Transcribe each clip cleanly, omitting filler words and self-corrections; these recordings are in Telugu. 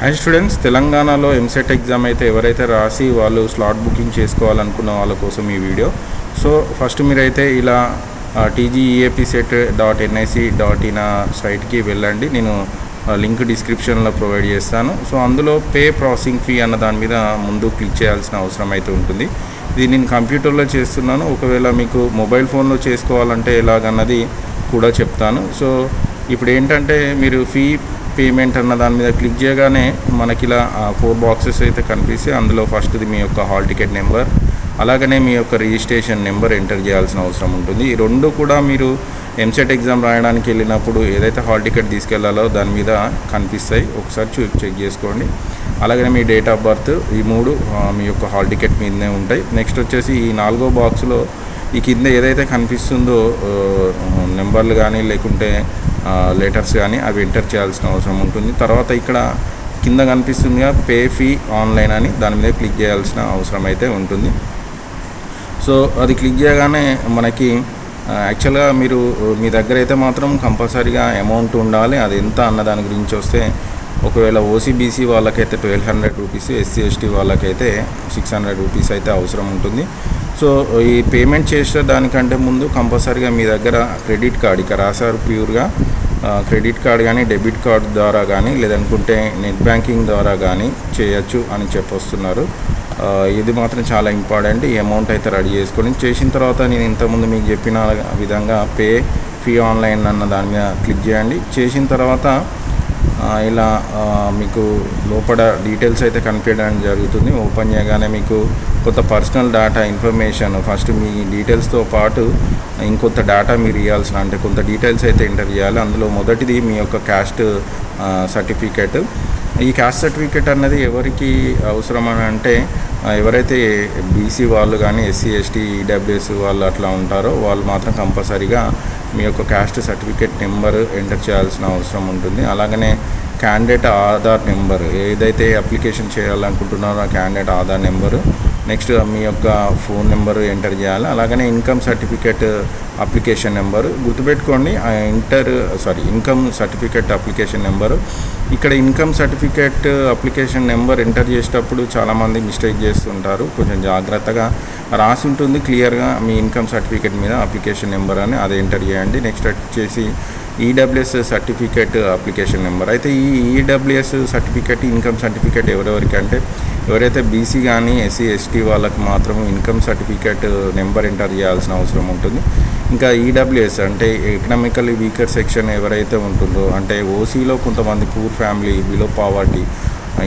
అండ్ స్టూడెంట్స్, తెలంగాణలో ఎంసెట్ ఎగ్జామ్ అయితే ఎవరైతే రాసి వాళ్ళు స్లాట్ బుకింగ్ చేసుకోవాలనుకున్న వాళ్ళ కోసం ఈ వీడియో. సో ఫస్ట్ మీరైతే ఇలా tgeapset.nic.in సైట్కి వెళ్ళండి. నేను లింక్ డిస్క్రిప్షన్లో ప్రొవైడ్ చేస్తాను. సో అందులో పే ప్రాసెసింగ్ ఫీ అన్న దాని మీద ముందు క్లిక్ చేయాల్సిన అవసరం అయితే ఉంటుంది. ఇది నేను కంప్యూటర్లో చేస్తున్నాను. ఒకవేళ మీకు మొబైల్ ఫోన్లో చేసుకోవాలంటే ఎలాగన్నది కూడా చెప్తాను. సో ఇప్పుడు ఏంటంటే మీరు ఫీ పేమెంట్ అన్న దాని మీద క్లిక్ చేయగానే మనకి ఇలా 4 బాక్సెస్ అయితే కనిపిస్తాయి. అందులో ఫస్ట్ది మీ యొక్క హాల్ టికెట్ నెంబర్, అలాగనే మీ యొక్క రిజిస్ట్రేషన్ నెంబర్ ఎంటర్ చేయాల్సిన అవసరం ఉంటుంది. ఈ రెండు కూడా మీరు ఎంసెట్ ఎగ్జామ్ రాయడానికి వెళ్ళినప్పుడు ఏదైతే హాల్ టికెట్ తీసుకెళ్లాలో దాని మీద కనిపిస్తాయి. ఒకసారి చెక్ చేసుకోండి. అలాగనే మీ డేట్ ఆఫ్ బర్త్, ఈ 3 మీ యొక్క హాల్ టికెట్ మీదనే ఉంటాయి. నెక్స్ట్ వచ్చేసి ఈ 4వ బాక్స్లో ఈ కింద ఏదైతే కనిపిస్తుందో నెంబర్లు కానీ లేకుంటే లెటర్స్ కానీ అవి ఎంటర్ చేయాల్సిన అవసరం ఉంటుంది. తర్వాత ఇక్కడ కింద కనిపిస్తుందిగా పే ఫీ ఆన్లైన్ అని, దాని మీద క్లిక్ చేయాల్సిన అవసరం అయితే ఉంటుంది. సో అది క్లిక్ చేయగానే మనకి యాక్చువల్గా మీ దగ్గర అయితే మాత్రం కంపల్సరీగా అమౌంట్ ఉండాలి. అది ఎంత అన్న దాని గురించి వస్తే, ఒకవేళ ఓసీబీసీ వాళ్ళకైతే 1200 రూపీస్, ఎస్సీ ఎస్టీ వాళ్ళకైతే 600 రూపీస్ అయితే అవసరం ఉంటుంది. సో ఈ పేమెంట్ చేసే దానికంటే ముందు కంపల్సరీగా మీ దగ్గర క్రెడిట్ కార్డ్, ఇక్కడ రాశారు ప్యూర్గా క్రెడిట్ కార్డ్ కానీ డెబిట్ కార్డ్ ద్వారా కానీ లేదనుకుంటే నెట్ బ్యాంకింగ్ ద్వారా కానీ చేయొచ్చు అని చెప్పొస్తున్నారు. ఇది మాత్రం చాలా ఇంపార్టెంట్. ఈ అమౌంట్ అయితే రెడీ చేసుకొని చేసిన తర్వాత నేను ఇంతకుముందు మీకు చెప్పిన విధంగా పే ఫీ ఆన్లైన్ అన్న దాని మీద క్లిక్ చేయండి. చేసిన తర్వాత ఇలా మీకు లోపల డీటెయిల్స్ అయితే కనిపించడం జరుగుతుంది. ఓపెన్ చేయగానే మీకు కొంత పర్సనల్ డేటా ఇన్ఫర్మేషన్, ఫస్ట్ మీ డీటెయిల్స్తో పాటు ఇంకొంత డేటా మీరు ఇవ్వాల్సిన, అంటే కొంత డీటెయిల్స్ అయితే ఎంటర్ చేయాలి. అందులో మొదటిది మీ యొక్క క్యాస్ట్ సర్టిఫికేట్. ఈ క్యాస్ట్ సర్టిఫికేట్ అన్నది ఎవరికి అవసరం అని అంటే, ఎవరైతే బీసీ వాళ్ళు కానీ ఎస్సీ ఎస్టీ ఈడబ్ల్యూఎస్ వాళ్ళు అట్లా ఉంటారో వాళ్ళు మాత్రం కంపల్సరీగా మీ యొక్క క్యాస్ట్ సర్టిఫికేట్ నెంబర్ ఎంటర్ చేయాల్సిన అవసరం ఉంటుంది. అలాగనే క్యాండిడేట్ ఆధార్ నెంబర్, ఏదైతే అప్లికేషన్ చేయాలనుకుంటున్నారో ఆ క్యాండిడేట్ ఆధార్ నెంబరు, నెక్స్ట్ మీ యొక్క ఫోన్ నెంబరు ఎంటర్ చేయాలి. అలాగనే ఇన్కమ్ సర్టిఫికేట్ అప్లికేషన్ నెంబరు గుర్తుపెట్టుకోండి. Income certificate application number. ఇక్కడ income certificate application number enter చేసేటప్పుడు చాలామంది మిస్టేక్ చేస్తుంటారు. కొంచెం జాగ్రత్తగా రాసి ఉంటుంది క్లియర్గా మీ ఇన్కమ్ సర్టిఫికేట్ మీద అప్లికేషన్ నెంబర్ అని, అది ఎంటర్ చేయండి. నెక్స్ట్ వచ్చేసి ఈడబ్ల్యూఎస్ సర్టిఫికేట్ అప్లికేషన్ నెంబర్. అయితే ఈ ఈడబ్ల్యూఎస్ సర్టిఫికేట్ ఇన్కమ్ సర్టిఫికేట్ ఎవరెవరికి అంటే, ఎవరైతే బీసీ కానీ ఎస్సీ ఎస్టీ వాళ్ళకి మాత్రం ఇన్కమ్ సర్టిఫికేట్ నెంబర్ ఎంటర్ చేయాల్సిన అవసరం ఉంటుంది. ఇంకా ఈడబ్ల్యూఎస్ అంటే ఎకనామికల్లీ వీకర్ సెక్షన్ ఎవరైతే ఉంటుందో, అంటే ఓసీలో కొంతమంది poor family, below poverty,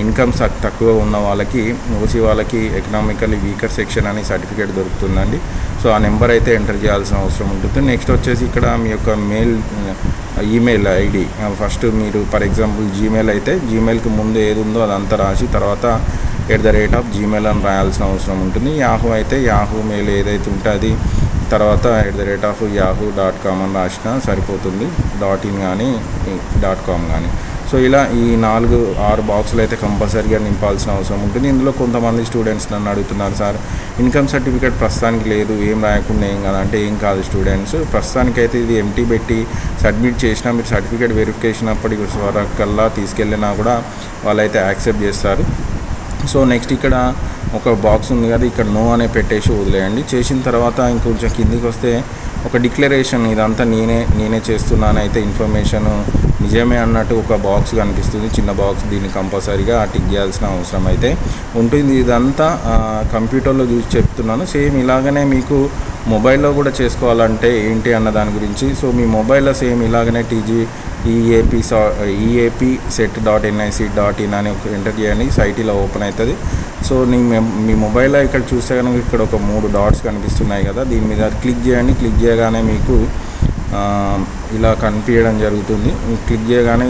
income తక్కువ ఉన్న వాళ్ళకి, ఓసీ వాళ్ళకి ఎకనామికల్లీ వీకర్ సెక్షన్ అని సర్టిఫికేట్ దొరుకుతుందండి. సో ఆ నెంబర్ అయితే ఎంటర్ చేయాల్సిన అవసరం ఉంటుంది. నెక్స్ట్ వచ్చేసి ఇక్కడ మీ యొక్క ఈమెయిల్ ఐడి, ఫస్ట్ మీరు ఫర్ ఎగ్జాంపుల్ జీమెయిల్ అయితే జీమెయిల్కి ముందు ఏది ఉందో అదంతా రాసి తర్వాత @gmail అని రాయాల్సిన అవసరం ఉంటుంది. యాహూ అయితే యాహూ మెయిల్ ఏదైతే ఉంటే అది, తర్వాత @yahoo.com అని రాసినా సరిపోతుంది. .in కానీ .com కానీ. సో ఇలా ఈ 4-6 బాక్సులు అయితే కంపల్సరీగా నింపాల్సిన అవసరం ఉంటుంది. ఇందులో కొంతమంది స్టూడెంట్స్ నన్ను అడుగుతున్నారు, సార్ ఇన్కమ్ సర్టిఫికేట్ ప్రస్తుతానికి లేదు, ఏం రాయకుండా ఏం కాదు అంటే, ఏం కాదు స్టూడెంట్స్, ప్రస్తుతానికైతే ఇది ఎంటీ పెట్టి సబ్మిట్ చేసినా మీరు సర్టిఫికేట్ వెరిఫికేషన్ అప్పటికి వరకల్లా తీసుకెళ్ళినా కూడా వాళ్ళైతే యాక్సెప్ట్ చేస్తారు. సో నెక్స్ట్ ఇక్కడ ఒక బాక్స్ ఉంది కదా, ఇక్కడ నో అనే పెట్టేసి వదిలేయండి. చేసిన తర్వాత ఇంకొంచెం కిందికి వస్తే ఒక డిక్లరేషన్, ఇదంతా నేనే చేస్తున్నానైతే ఇన్ఫర్మేషన్ నిజమే అన్నట్టు ఒక బాక్స్ కనిపిస్తుంది, చిన్న బాక్స్. దీన్ని కంపల్సరీగా టిక్ చేయాల్సిన అవసరం అయితే ఉంటుంది. ఇదంతా కంప్యూటర్లో చూసి చెప్తున్నాను. సేమ్ ఇలాగనే మీకు మొబైల్లో కూడా చేసుకోవాలంటే ఏంటి అన్న దాని గురించి. సో మీ మొబైల్లో సేమ్ ఇలాగనే tgeapset.nic.in అని ఎంటర్ చేయండి. సైట్ ఇలా ఓపెన్ అవుతుంది. సో మీ మొబైల్లో ఇక్కడ చూస్తే కనుక ఇక్కడ ఒక 3 డాట్స్ కనిపిస్తున్నాయి కదా, దీని మీద క్లిక్ చేయండి. క్లిక్ చేయగానే మీకు ఇలా కనిపించడం జరుగుతుంది. క్లిక్ చేయగానే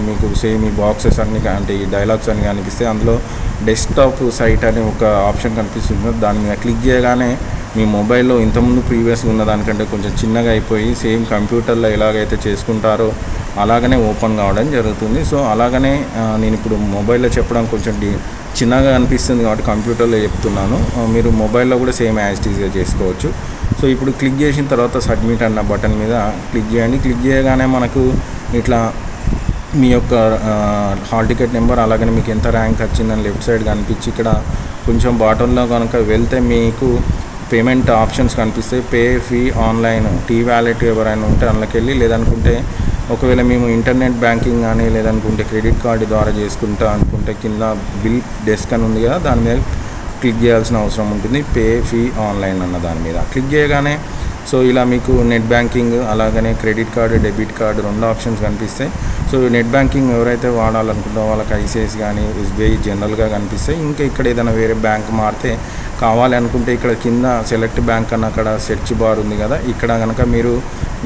మీకు సేమ్ ఈ బాక్సెస్ అన్ని, అంటే ఈ డైలాగ్స్ అన్ని కనిపిస్తే అందులో డెస్క్టాప్ సైట్ అనే ఒక ఆప్షన్ కనిపిస్తుంది. దాని మీద క్లిక్ చేయగానే మీ మొబైల్లో ఇంతకుముందు ప్రీవియస్గా ఉన్న దానికంటే కొంచెం చిన్నగా అయిపోయి సేమ్ కంప్యూటర్లో ఎలాగైతే చేసుకుంటారో అలాగనే ఓపెన్ కావడం జరుగుతుంది. సో అలాగనే నేను ఇప్పుడు మొబైల్లో చెప్పడం కొంచెం చిన్నగా అనిపిస్తుంది కాబట్టి కంప్యూటర్లో చెప్తున్నాను. మీరు మొబైల్లో కూడా సేమ్ యాజ్ ఇట్ ఈజ్గా చేసుకోవచ్చు. సో ఇప్పుడు క్లిక్ చేసిన తర్వాత సబ్మిట్ అన్న బటన్ మీద క్లిక్ చేయండి. క్లిక్ చేయగానే మనకు ఇట్లా మీ యొక్క హాల్ టికెట్ నెంబర్, అలాగనే మీకు ఎంత ర్యాంక్ వచ్చిందని లెఫ్ట్ సైడ్ కనిపించి ఇక్కడ కొంచెం బాటంలో కనుక వెళ్తే మీకు పేమెంట్ ఆప్షన్స్ కనిపిస్తాయి. Pay fee online, T wallet ఎవరైనా ఉంటే అందులోకి వెళ్ళి, లేదనుకుంటే ఒకవేళ మేము ఇంటర్నెట్ బ్యాంకింగ్ కానీ లేదనుకుంటే క్రెడిట్ కార్డు ద్వారా చేసుకుంటా అనుకుంటే కింద బిల్ డెస్క్ అని ఉంది కదా, దాని మీద క్లిక్ చేయాల్సిన అవసరం ఉంటుంది. పే ఫీ ఆన్లైన్ అన్న దాని మీద క్లిక్ చేయగానే సో ఇలా మీకు నెట్ బ్యాంకింగ్ అలాగనే credit card, debit card 2 options కనిపిస్తాయి. సో నెట్ బ్యాంకింగ్ ఎవరైతే వాడాలనుకుంటారో వాళ్ళకి ఐసిఐస్ కానీ ఎస్బీఐ జనరల్గా కనిపిస్తాయి. ఇంకా ఇక్కడ ఏదైనా వేరే బ్యాంక్ మారితే కావాలి అనుకుంటే ఇక్కడ కింద సెలెక్ట్ బ్యాంక్ అన్న అక్కడ సెర్చ్ బార్ ఉంది కదా, ఇక్కడ కనుక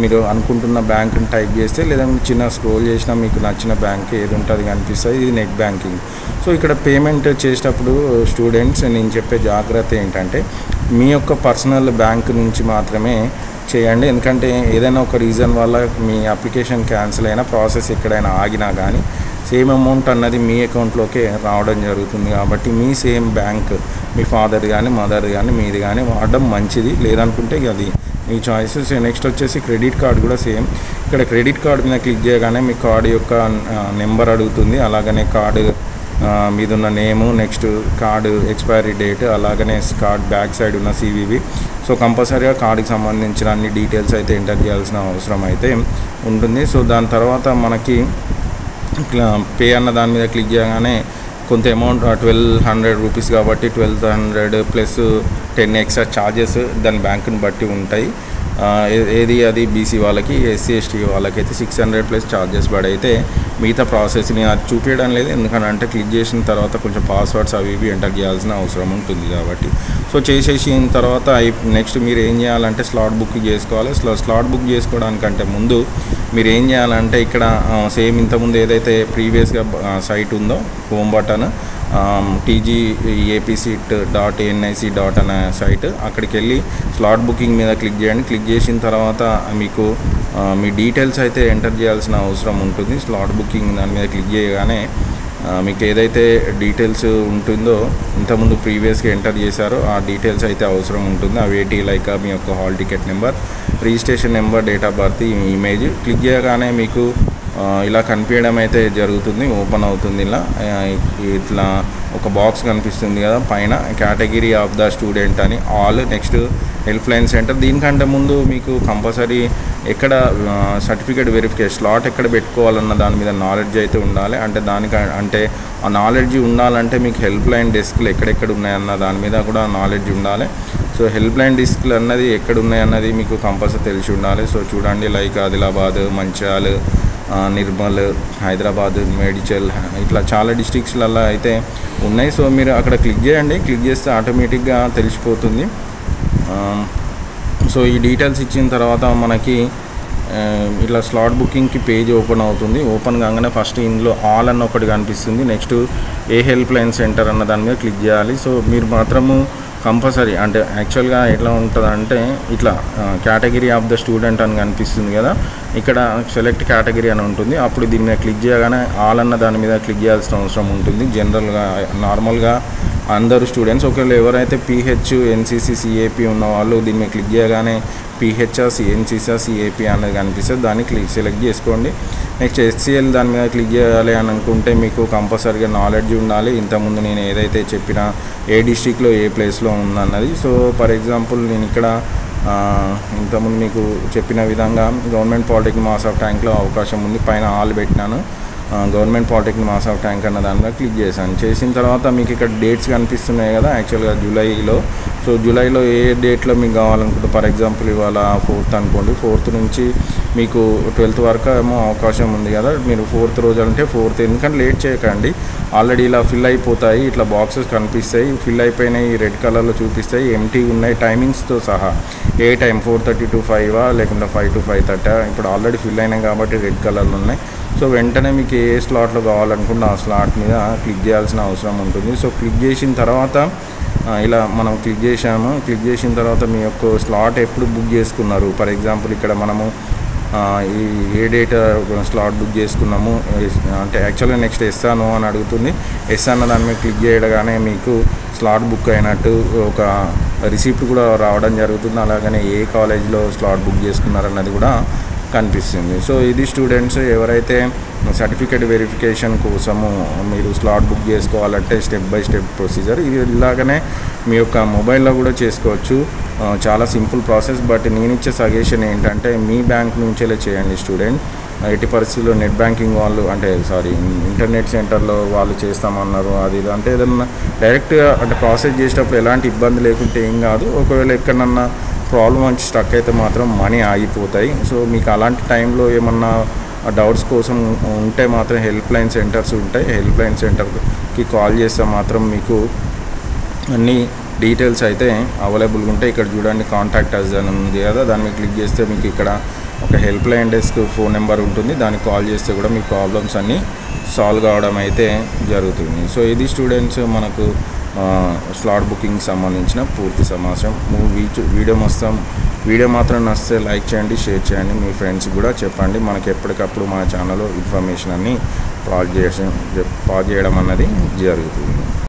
మీరు అనుకుంటున్న బ్యాంక్ని టైప్ చేస్తే లేదా చిన్న స్క్రోల్ చేసినా మీకు నచ్చిన బ్యాంక్ ఏది ఉంటే అది కనిపిస్తుంది. ఇది నెట్ బ్యాంకింగ్. సో ఇక్కడ పేమెంట్ చేసేటప్పుడు స్టూడెంట్స్ నేను చెప్పే జాగ్రత్త ఏంటంటే మీ యొక్క పర్సనల్ బ్యాంక్ నుంచి మాత్రమే చేయండి. ఎందుకంటే ఏదైనా ఒక రీజన్ వల్ల మీ అప్లికేషన్ క్యాన్సిల్ అయినా, ప్రాసెస్ ఎక్కడైనా ఆగినా కానీ సేమ్ అమౌంట్ అన్నది మీ అకౌంట్లోకే రావడం జరుగుతుంది. కాబట్టి మీ సేమ్ బ్యాంక్, మీ ఫాదర్ కానీ మదర్ కానీ మీది కానీ వాడడం మంచిది. లేదనుకుంటే అది మీ చాయిసెస్. నెక్స్ట్ వచ్చేసి క్రెడిట్ కార్డ్ కూడా సేమ్. ఇక్కడ క్రెడిట్ కార్డ్ మీద క్లిక్ చేయగానే మీ కార్డు యొక్క నెంబర్ అడుగుతుంది, అలాగనే కార్డు మీద ఉన్న నేము, నెక్స్ట్ కార్డు ఎక్స్పైరీ డేట్, అలాగనే కార్డ్ బ్యాక్ సైడ్ ఉన్న CVV. సో కంపల్సరీగా కార్డుకి సంబంధించిన అన్ని డీటెయిల్స్ అయితే ఎంటర్ చేయాల్సిన అవసరం అయితే ఉంటుంది. సో దాని తర్వాత మనకి పే అన్న దాని మీద క్లిక్ చేయగానే కొంత అమౌంట్ 1200 రూపీస్ కాబట్టి 1200 ప్లస్ 10 ఎక్స్ట్రా ఛార్జెస్ దాని బ్యాంకుని బట్టి ఉంటాయి. అది బీసీ వాళ్ళకి, SC ST వాళ్ళకైతే 600 ప్లస్ ఛార్జెస్ పడైతే మిగతా ప్రాసెస్ని అది చూపించడం లేదు. ఎందుకంటే క్లిక్ చేసిన తర్వాత కొంచెం పాస్వర్డ్స్ అవి ఇవి ఎంటర్ చేయాల్సిన అవసరం ఉంటుంది కాబట్టి. సో చేసేసిన తర్వాత నెక్స్ట్ మీరు ఏం చేయాలంటే స్లాట్ బుక్ చేసుకోవాలి. స్లాట్ బుక్ చేసుకోవడానికంటే ముందు మీరు ఏం చేయాలంటే ఇక్కడ సేమ్ ఇంతకుముందు ఏదైతే ప్రీవియస్గా సైట్ ఉందో హోమ్ బటన్ tgapseat.nic. అనే సైట్, అక్కడికి వెళ్ళి స్లాట్ బుకింగ్ మీద క్లిక్ చేయండి. క్లిక్ చేసిన తర్వాత మీకు మీ డీటెయిల్స్ అయితే ఎంటర్ చేయాల్సిన అవసరం ఉంటుంది. స్లాట్ బుకింగ్ దాని మీద క్లిక్ చేయగానే మీకు ఏదైతే డీటెయిల్స్ ఉంటుందో ఇంతకుముందు ప్రీవియస్గా ఎంటర్ చేశారో ఆ డీటెయిల్స్ అయితే అవసరం ఉంటుంది. అవేటి లైక్ మీ యొక్క hall ticket number, registration number, date of birth, image. Click చేయగానే మీకు ఇలా కనిపించడం అయితే జరుగుతుంది. ఓపెన్ అవుతుంది. ఇట్లా ఒక బాక్స్ కనిపిస్తుంది కదా పైన, కేటగిరీ ఆఫ్ ద స్టూడెంట్ అని all, next help line centre. దీనికంటే ముందు మీకు కంపల్సరీ ఎక్కడ సర్టిఫికేట్ వెరిఫికేషన్ స్లాట్ ఎక్కడ పెట్టుకోవాలన్న దాని మీద నాలెడ్జ్ అయితే ఉండాలి. అంటే ఆ నాలెడ్జ్ ఉండాలంటే మీకు హెల్ప్ లైన్ డెస్క్లు ఎక్కడెక్కడ ఉన్నాయన్న దాని మీద కూడా నాలెడ్జ్ ఉండాలి. సో హెల్ప్ లైన్ డెస్క్లు అన్నది ఎక్కడ ఉన్నాయన్నది మీకు కంపల్సరీ తెలిసి ఉండాలి. సో చూడండి, లైక్ ఆదిలాబాద్, మంచిర్యాల, నిర్మల్, హైదరాబాద్, మేడ్చల్, ఇట్లా చాలా డిస్ట్రిక్ట్స్లలో అయితే ఉన్నాయి. సో మీరు అక్కడ క్లిక్ చేయండి. క్లిక్ చేస్తే ఆటోమేటిక్గా తెలిసిపోతుంది. సో ఈ డీటెయిల్స్ ఇచ్చిన తర్వాత మనకి ఇట్లా స్లాట్ బుకింగ్కి పేజ్ ఓపెన్ అవుతుంది. ఓపెన్ కాగానే ఫస్ట్ ఇందులో ఆల్ అన్న ఒకటి కనిపిస్తుంది. నెక్స్ట్ ఏ హెల్ప్ లైన్ సెంటర్ అన్న దాని మీద క్లిక్ చేయాలి. సో మీరు మాత్రము కంపల్సరీ అంటే యాక్చువల్గా ఎట్లా ఉంటుందంటే ఇట్లా కేటగిరీ ఆఫ్ ద స్టూడెంట్ అని కనిపిస్తుంది కదా, ఇక్కడ సెలెక్ట్ కేటగిరీ అని ఉంటుంది. అప్పుడు దీని మీద క్లిక్ చేయగానే ఆల్ అన్న దాని మీద క్లిక్ చేయాల్సిన అవసరం ఉంటుంది. జనరల్గా నార్మల్గా అందరు స్టూడెంట్స్, ఒకవేళ ఎవరైతే PH, NCC, CAP ఉన్న వాళ్ళు దీని మీద క్లిక్ చేయగానే PH, NCC, CAP అనేది కనిపిస్తుంది. దాన్ని సెలెక్ట్ చేసుకోండి. నెక్స్ట్ HCL దాని మీద క్లిక్ చేయాలి అని అనుకుంటే మీకు కంపల్సరీగా నాలెడ్జ్ ఉండాలి. ఇంతకుముందు నేను ఏదైతే చెప్పినా ఏ డిస్ట్రిక్ట్లో ఏ ప్లేస్లో ఉందన్నది. సో ఫర్ ఎగ్జాంపుల్ నేను ఇక్కడ ఇంతకుముందు మీకు చెప్పిన విధంగా గవర్నమెంట్ పాలిటెక్నిక్ మాస్ ఆఫ్ ట్యాంక్లో అవకాశం ఉంది. పైన ఆల్ పెట్టినాను. Government polytechnic mass of tank అన్న దాని మీద క్లిక్ చేశాను. చేసిన తర్వాత మీకు ఇక్కడ డేట్స్ కనిపిస్తున్నాయి కదా, యాక్చువల్గా జూలైలో. సో జూలైలో ఏ డేట్లో మీకు కావాలనుకుంటే ఫర్ ఎగ్జాంపుల్ ఇవాళ 4th అనుకోండి, 4th నుంచి మీకు 12th వరకు ఏమో అవకాశం ఉంది కదా. మీరు 4th రోజు అంటే 4th, ఎందుకంటే లేట్ చేయకండి. ఆల్రెడీ ఇలా ఫిల్ అయిపోతాయి, ఇట్లా బాక్సెస్ కనిపిస్తాయి, ఫిల్ అయిపోయినాయి, రెడ్ కలర్లో చూపిస్తాయి, ఎంటీ ఉన్నాయి టైమింగ్స్తో సహా. ఏ టైం 4:30 to 5 లేకుంటే 5 to 5:30. ఇప్పుడు ఆల్రెడీ ఫిల్ అయినాయి కాబట్టి రెడ్ కలర్లో ఉన్నాయి. సో వెంటనే మీకు ఏ స్లాట్లో కావాలనుకుంటే ఆ స్లాట్ మీద క్లిక్ చేయాల్సిన అవసరం ఉంటుంది. సో క్లిక్ చేసిన తర్వాత ఇలా మనం క్లిక్ చేసాము. క్లిక్ చేసిన తర్వాత మీ యొక్క స్లాట్ ఎప్పుడు బుక్ చేసుకున్నారు, ఫర్ ఎగ్జాంపుల్ ఇక్కడ మనము ఈ ఏ డేట్ స్లాట్ బుక్ చేసుకున్నాము అంటే యాక్చువల్గా నెక్స్ట్ ఎస్ నో అని అడుగుతుంది. ఎస్ అన్న దాని మీద క్లిక్ చేయగానే మీకు స్లాట్ బుక్ అయినట్టు ఒక రిసిప్ట్ కూడా రావడం జరుగుతుంది. అలాగనే ఏ కాలేజ్లో స్లాట్ బుక్ చేసుకున్నారన్నది కూడా కనిపిస్తుంది. సో ఇది స్టూడెంట్స్ ఎవరైతే సర్టిఫికేట్ వెరిఫికేషన్ కోసము మీరు స్లాట్ బుక్ చేసుకోవాలంటే స్టెప్ బై స్టెప్ ప్రొసీజర్ ఇది ఇలాగనే మీ యొక్క మొబైల్లో కూడా చేసుకోవచ్చు. చాలా సింపుల్ ప్రాసెస్. బట్ నేను ఇచ్చే సజెషన్ ఏంటంటే మీ బ్యాంక్ నుంచేలే చేయండి స్టూడెంట్. ఎట్టి పరిస్థితుల్లో నెట్ బ్యాంకింగ్ వాళ్ళు ఇంటర్నెట్ సెంటర్లో వాళ్ళు చేస్తామన్నారు అది అంటే ఏదన్నా డైరెక్ట్గా అంటే ప్రాసెస్ చేసేటప్పుడు ఎలాంటి ఇబ్బంది లేకుంటే ఏం కాదు. ఒకవేళ ఎక్కడన్నా ప్రాబ్లం వచ్చి స్టక్ అయితే మాత్రం మనీ ఆగిపోతాయి. సో మీకు అలాంటి టైంలో ఏమన్నా డౌట్స్ కోసం ఉంటే మాత్రం హెల్ప్ లైన్ సెంటర్స్ ఉంటాయి. హెల్ప్ లైన్ సెంటర్కి కాల్ చేస్తే మాత్రం మీకు అన్ని డీటెయిల్స్ అయితే అవైలబుల్గా ఉంటాయి. ఇక్కడ చూడండి కాంటాక్ట్ అస్ అని ఉంది కదా, దాన్ని మీరు క్లిక్ చేస్తే మీకు ఇక్కడ ఒక help line desk phone number ఉంటుంది. దానికి కాల్ చేస్తే కూడా మీ ప్రాబ్లమ్స్ అన్నీ సాల్వ్ కావడం అయితే జరుగుతుంది. సో ఇది స్టూడెంట్స్ మనకు స్లాట్ బుకింగ్ సంబంధించిన పూర్తి సమాచారం. వీడియో మాత్రం నచ్చితే లైక్ చేయండి, షేర్ చేయండి, మీ ఫ్రెండ్స్ కూడా చెప్పండి. మనకి ఎప్పటికప్పుడు మన ఛానల్లో ఇన్ఫర్మేషన్ అన్నీ పాస్ చేయడం అన్నది జరుగుతుంది.